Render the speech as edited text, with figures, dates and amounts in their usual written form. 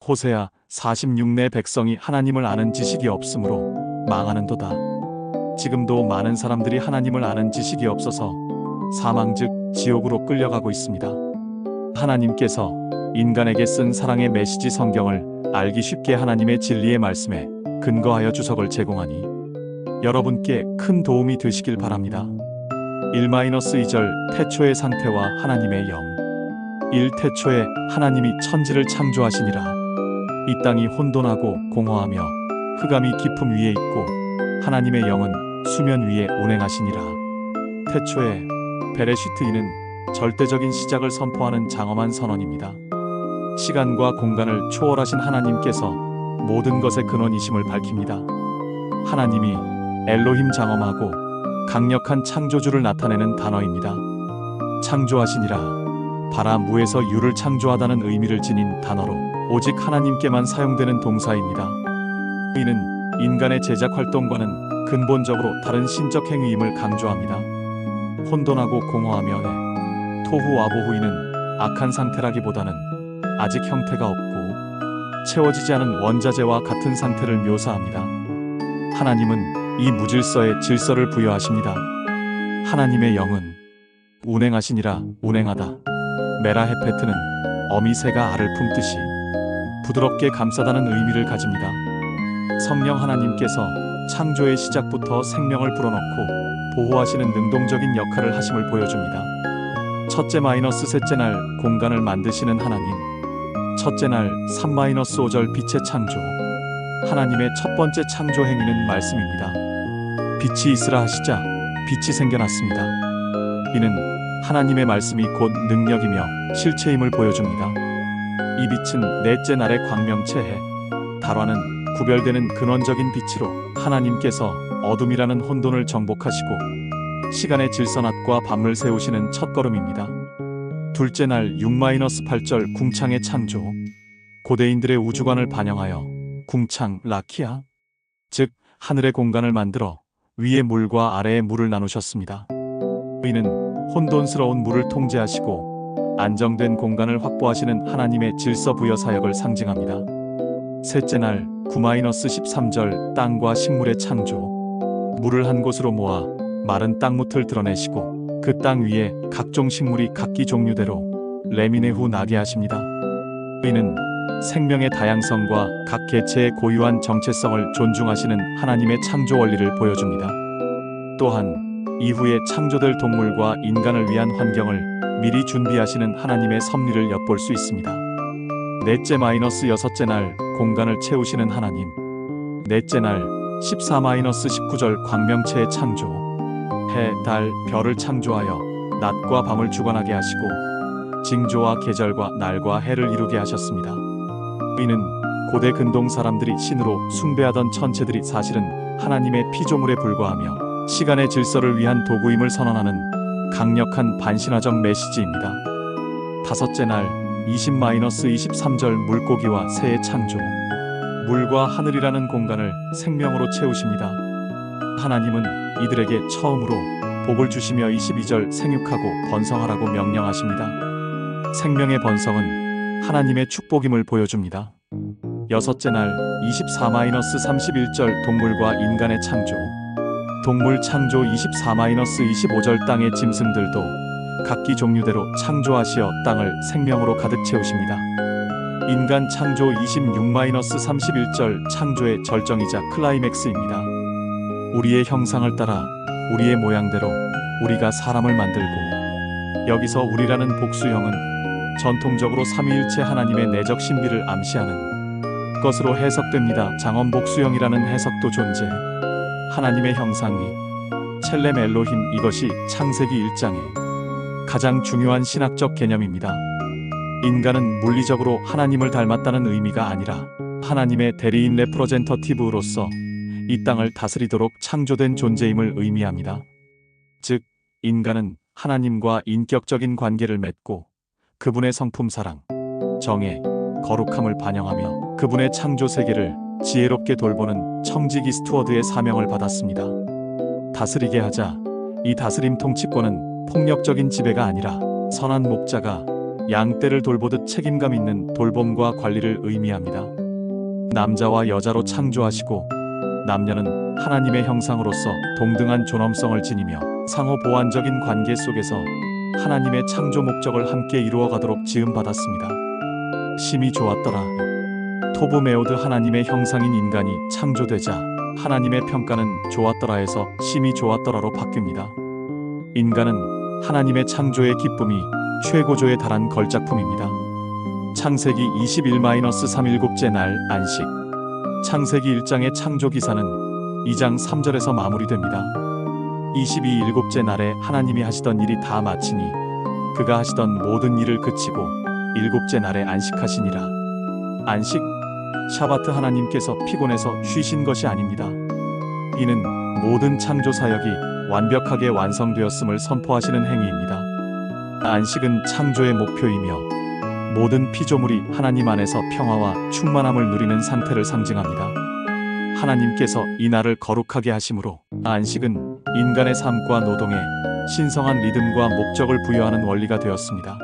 호세아 46 내 백성이 하나님을 아는 지식이 없으므로 망하는도다. 지금도 많은 사람들이 하나님을 아는 지식이 없어서 사망 즉 지옥으로 끌려가고 있습니다. 하나님께서 인간에게 쓴 사랑의 메시지 성경을 알기 쉽게 하나님의 진리의 말씀에 근거하여 주석을 제공하니 여러분께 큰 도움이 되시길 바랍니다. 1-2절 태초의 상태와 하나님의 영. 1. 태초에 하나님이 천지를 창조하시니라. 이 땅이 혼돈하고 공허하며 흑암이 깊음 위에 있고 하나님의 영은 수면 위에 운행하시니라. 태초에 베레시트이는 절대적인 시작을 선포하는 장엄한 선언입니다. 시간과 공간을 초월하신 하나님께서 모든 것의 근원이심을 밝힙니다. 하나님이 엘로힘 장엄하고 강력한 창조주를 나타내는 단어입니다. 창조하시니라. 바라 무에서 유를 창조하다는 의미를 지닌 단어로 오직 하나님께만 사용되는 동사입니다. 이는 인간의 제작 활동과는 근본적으로 다른 신적 행위임을 강조합니다. 혼돈하고 공허하며 토후와보후이는 악한 상태라기보다는 아직 형태가 없고 채워지지 않은 원자재와 같은 상태를 묘사합니다. 하나님은 이 무질서에 질서를 부여하십니다. 하나님의 영은 운행하시니라. 운행하다. 메라헤페트는 어미 새가 알을 품듯이 부드럽게 감싸다는 의미를 가집니다. 성령 하나님께서 창조의 시작부터 생명을 불어넣고 보호하시는 능동적인 역할을 하심을 보여줍니다. 셋째 날 공간을 만드시는 하나님. 첫째 날 3-5절 빛의 창조. 하나님의 첫 번째 창조 행위는 말씀입니다. 빛이 있으라 하시자 빛이 생겨났습니다. 이는 하나님의 말씀이 곧 능력이며 실체임을 보여줍니다. 이 빛은 넷째 날의 광명체해 달화는 구별되는 근원적인 빛으로 하나님께서 어둠이라는 혼돈을 정복하시고 시간의 질서낫과 밤을 세우시는 첫걸음입니다. 둘째 날 6-8절 궁창의 창조. 고대인들의 우주관을 반영하여 궁창 라키아 즉 하늘의 공간을 만들어 위의 물과 아래의 물을 나누셨습니다. 이는 혼돈스러운 물을 통제하시고 안정된 공간을 확보하시는 하나님의 질서 부여 사역을 상징합니다. 셋째 날 9-13절 땅과 식물의 창조. 물을 한 곳으로 모아 마른 땅무틀 드러내시고 그 땅 위에 각종 식물이 각기 종류대로 레미네후 나게 하십니다. 이는 생명의 다양성과 각 개체의 고유한 정체성을 존중하시는 하나님의 창조 원리를 보여줍니다. 또한 이후에 창조될 동물과 인간을 위한 환경을 미리 준비하시는 하나님의 섭리를 엿볼 수 있습니다. 넷째-6째 날 공간을 채우시는 하나님. 넷째 날 14-19절 광명체의 창조. 해, 달, 별을 창조하여 낮과 밤을 주관하게 하시고 징조와 계절과 날과 해를 이루게 하셨습니다. 이는 고대 근동 사람들이 신으로 숭배하던 천체들이 사실은 하나님의 피조물에 불과하며 시간의 질서를 위한 도구임을 선언하는 강력한 반신화적 메시지입니다. 다섯째 날 20-23절 물고기와 새의 창조. 물과 하늘이라는 공간을 생명으로 채우십니다. 하나님은 이들에게 처음으로 복을 주시며 22절 생육하고 번성하라고 명령하십니다. 생명의 번성은 하나님의 축복임을 보여줍니다. 여섯째 날 24-31절 동물과 인간의 창조. 동물 창조 24-25절 땅의 짐승들도 각기 종류대로 창조하시어 땅을 생명으로 가득 채우십니다. 인간 창조 26-31절 창조의 절정이자 클라이맥스입니다. 우리의 형상을 따라 우리의 모양대로 우리가 사람을 만들고, 여기서 우리라는 복수형은 전통적으로 삼위일체 하나님의 내적 신비를 암시하는 것으로 해석됩니다. 장엄 복수형이라는 해석도 존재. 하나님의 형상이 첼렘 엘로힘, 이것이 창세기 1장의 가장 중요한 신학적 개념입니다. 인간은 물리적으로 하나님을 닮았다는 의미가 아니라 하나님의 대리인 레프레젠터티브로서 이 땅을 다스리도록 창조된 존재임을 의미합니다. 즉, 인간은 하나님과 인격적인 관계를 맺고 그분의 성품 사랑, 정의, 거룩함을 반영하며 그분의 창조 세계를 지혜롭게 돌보는 청지기 스튜어드의 사명을 받았습니다. 다스리게 하자. 이 다스림 통치권은 폭력적인 지배가 아니라 선한 목자가 양떼를 돌보듯 책임감 있는 돌봄과 관리를 의미합니다. 남자와 여자로 창조하시고 남녀는 하나님의 형상으로서 동등한 존엄성을 지니며 상호 보완적인 관계 속에서 하나님의 창조 목적을 함께 이루어가도록 지음받았습니다. 심히 좋았더라. 토브 메오드 하나님의 형상인 인간이 창조되자 하나님의 평가는 좋았더라에서 심히 좋았더라로 바뀝니다. 인간은 하나님의 창조의 기쁨이 최고조에 달한 걸작품입니다. 창세기 21-3 일곱째 날 안식. 창세기 1장의 창조 기사는 2장 3절에서 마무리됩니다. 22 일곱째 날에 하나님이 하시던 일이 다 마치니 그가 하시던 모든 일을 그치고 일곱째 날에 안식하시니라. 안식, 샤바트 하나님께서 피곤해서 쉬신 것이 아닙니다. 이는 모든 창조 사역이 완벽하게 완성되었음을 선포하시는 행위입니다. 안식은 창조의 목표이며 모든 피조물이 하나님 안에서 평화와 충만함을 누리는 상태를 상징합니다. 하나님께서 이 날을 거룩하게 하심으로 안식은 인간의 삶과 노동에 신성한 리듬과 목적을 부여하는 원리가 되었습니다.